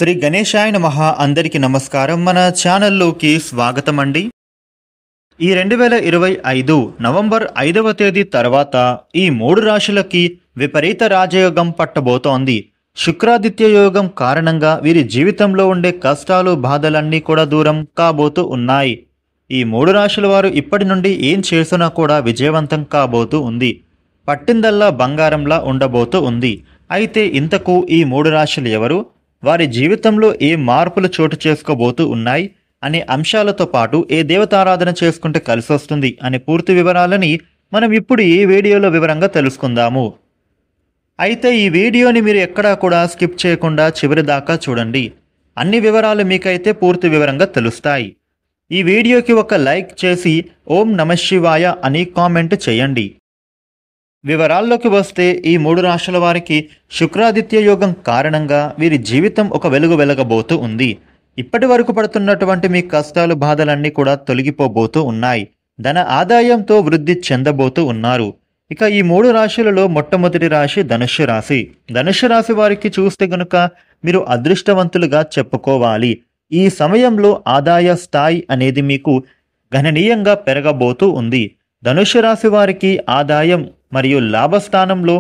శ్రీ గణేశాయ నమః. అందరికీ నమస్కారం. మన ఛానల్లోకి స్వాగతం అండి. ఈ 2025 నవంబర్ 5వ తేదీ తర్వాత ఈ 3 రాశులకి విపరీత రాజయోగం పట్టబోతోంది. శుక్రాదిత్య యోగం కారణంగా వీరి జీవితంలో ఉండే కష్టాలు బాధలన్నీ కూడా దూరం కాబోతూ ఉన్నాయి. ఈ 3 రాశుల వారు ఇప్పటి నుండి ఏం చేసినా కూడా విజయవంతం కాబోతూ ఉంది. పట్టిందల్లా బంగారంలా ఉండబోతూ ఉంది. అయితే ఇంతకు ఈ 3 రాశులు ఎవరు, వారి జీవితంలో ఏ మార్పులు చోటు చేసుకోబోతూ ఉన్నాయి అనే అంశాలతో పాటు ఏ దేవతారాధన చేసుకుంటే కలిసొస్తుంది అనే పూర్తి వివరాలని మనం ఇప్పుడు ఈ వీడియోలో వివరంగా తెలుసుకుందాము. అయితే ఈ వీడియోని మీరు ఎక్కడా కూడా స్కిప్ చేయకుండా చివరి దాకా చూడండి. అన్ని వివరాలు మీకైతే పూర్తి వివరంగా తెలుస్తాయి. ఈ వీడియోకి ఒక లైక్ చేసి ఓం నమః శివాయ అని కామెంట్ చేయండి. వివరాల్లోకి వస్తే ఈ 3 రాశుల వారికి శుక్రాదిత్య యోగం కారణంగా వీరి జీవితం ఒక వెలుగు వెలగబోతూ ఉంది. ఇప్పటి వరకు పడుతున్నటువంటి మీ కష్టాలు బాధలన్నీ కూడా తొలగిపోబోతూ ఉన్నాయి. ధన ఆదాయంతో వృద్ధి చెందబోతూ ఉన్నారు. ఇక ఈ 3 రాశులలో మొట్టమొదటి రాశి ధనుస్సు రాశి. ధనుస్సు రాశి వారికి చూస్తే గనుక మీరు అదృష్టవంతులుగా చెప్పుకోవాలి. ఈ సమయంలో ఆదాయ స్థాయి అనేది మీకు గణనీయంగా పెరగబోతూ ఉంది. ధనుస్సు రాశి వారికి ఆదాయం మరియు లాభస్థానంలో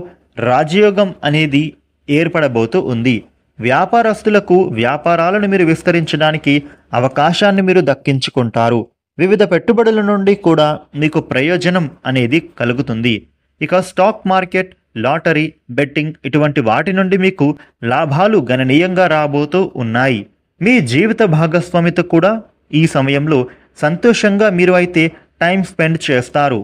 రాజయోగం అనేది ఏర్పడబోతూ ఉంది. వ్యాపారస్తులకు వ్యాపారాలను మీరు విస్తరించడానికి అవకాశాన్ని మీరు దక్కించుకుంటారు. వివిధ పెట్టుబడుల నుండి కూడా మీకు ప్రయోజనం అనేది కలుగుతుంది. ఇక స్టాక్ మార్కెట్, లాటరీ, బెట్టింగ్ ఇటువంటి వాటి నుండి మీకు లాభాలు గణనీయంగా రాబోతూ ఉన్నాయి. మీ జీవిత భాగస్వామితో కూడా ఈ సమయంలో సంతోషంగా మీరు అయితే టైం స్పెండ్ చేస్తారు.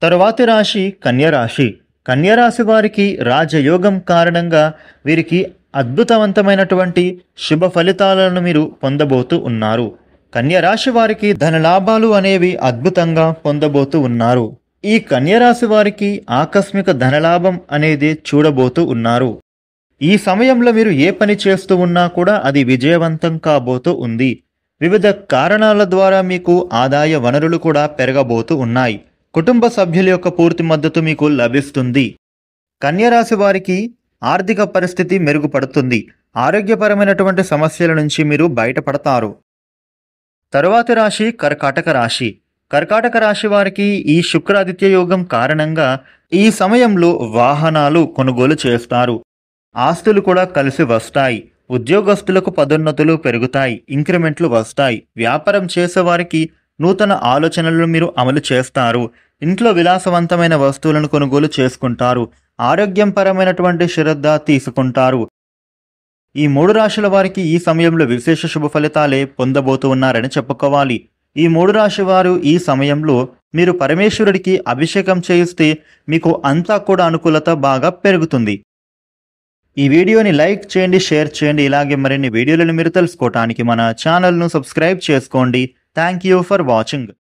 తరువాతి రాశి కన్యరాశి. కన్యరాశి వారికి రాజయోగం కారణంగా వీరికి అద్భుతవంతమైనటువంటి శుభ ఫలితాలను మీరు పొందబోతూ ఉన్నారు. కన్యరాశి వారికి ధనలాభాలు అనేవి అద్భుతంగా పొందబోతూ ఉన్నారు. ఈ కన్యరాశి వారికి ఆకస్మిక ధనలాభం అనేది చూడబోతూ ఉన్నారు. ఈ సమయంలో మీరు ఏ పని చేస్తూ ఉన్నా కూడా అది విజయవంతం కాబోతూ ఉంది. వివిధ కారణాల ద్వారా మీకు ఆదాయ వనరులు కూడా పెరగబోతూ ఉన్నాయి. కుటుంబ సభ్యుల యొక్క పూర్తి మద్దతు మీకు లభిస్తుంది. కన్యరాశి వారికి ఆర్థిక పరిస్థితి మెరుగుపడుతుంది. ఆరోగ్యపరమైనటువంటి సమస్యల నుంచి మీరు బయటపడతారు. తరువాతి రాశి కర్కాటక రాశి. కర్కాటక రాశి వారికి ఈ శుక్రాదిత్య యోగం కారణంగా ఈ సమయంలో వాహనాలు కొనుగోలు చేస్తారు. ఆస్తులు కూడా కలిసి వస్తాయి. ఉద్యోగస్తులకు పదోన్నతులు పెరుగుతాయి. ఇంక్రిమెంట్లు వస్తాయి. వ్యాపారం చేసేవారికి నూతన ఆలోచనలను మీరు అమలు చేస్తారు. ఇంట్లో విలాసవంతమైన వస్తువులను కొనుగోలు చేసుకుంటారు. ఆరోగ్యం పరమైనటువంటి శ్రద్ధ తీసుకుంటారు. ఈ 3 రాశుల వారికి ఈ సమయంలో విశేష శుభ ఫలితాలే పొందబోతూ ఉన్నారని చెప్పుకోవాలి. ఈ 3 రాశి వారు ఈ సమయంలో మీరు పరమేశ్వరుడికి అభిషేకం చేయిస్తే మీకు అంతా కూడా అనుకూలత బాగా పెరుగుతుంది. ఈ వీడియోని లైక్ చేయండి, షేర్ చేయండి. ఇలాగే మరిన్ని వీడియోలను మీరు తెలుసుకోవటానికి మన ఛానల్ను సబ్స్క్రైబ్ చేసుకోండి. Thank you for watching.